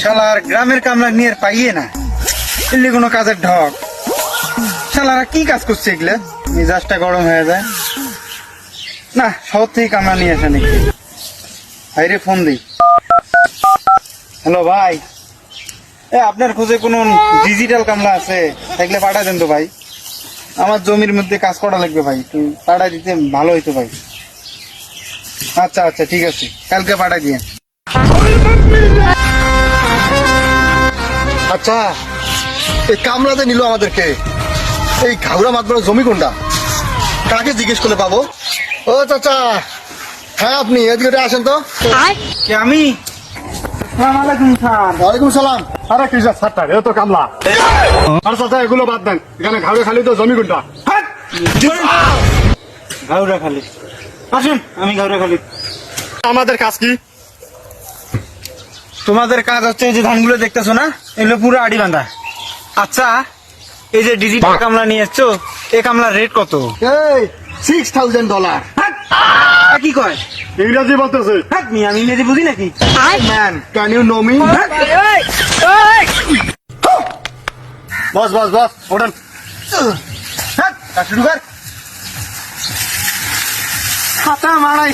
শালার গ্রামের কামলা নিয়ে আর পাইয়ে না, এলি কোনো কাজের ঢক। শালারা কি কাজ করছে এগুলা, মেজাজটা গরম হয়ে যায়। না, শহর থেকে কামলা নিয়ে আসে নাকি। ভাইরে ফোন দিই। হ্যালো ভাই, আপনার খোঁজে কোনো ডিজিটাল কামলা আছে থাকলে পাঠা দেন তো ভাই। আমার জমির মধ্যে কাজ করা লাগবে ভাই, একটু পাঠা দিতে ভালো হইতো ভাই। আচ্ছা আচ্ছা ঠিক আছে, কালকে পাঠা দিয়ে। আচ্ছা, এই কামরাতে নিল আমাদেরকে, এই ঘাগড়া মাতবরের জমি কোনটা, কাকে জিজ্ঞেস করলে পাবো? ও চাচা, হ্যাঁ আপনি এদিকে আসেন তো। কে আমি? আসসালামু আলাইকুম স্যার। ওয়ালাইকুম সালাম। আরে কি ছাড়টা এ তো কামলা। আর চাচা এগুলো বাদ দেন, এখানে ঘাড়ে খালি তো জমি কোনটা? ঘাউরা খালি। আসুন, আমি ঘাউরা খালি। আমাদের কাজ কি? তোমাদের কাজ হচ্ছে এই যে ধানগুলো দেখতেছো না, এগুলো পুরো আড়ি বাঁধা। আচ্ছা, এই যে ডিজিটাল কামলা নিয়ে এসছো, এই কামলার রেট কত? এই $6,000। কি কয়? ইংরেজি বলতেছে। আমি ইংরেজি বুঝি নাকি? Man, can you know me? Boss boss boss ওঠেন। শুরু কর। খাতা মারাই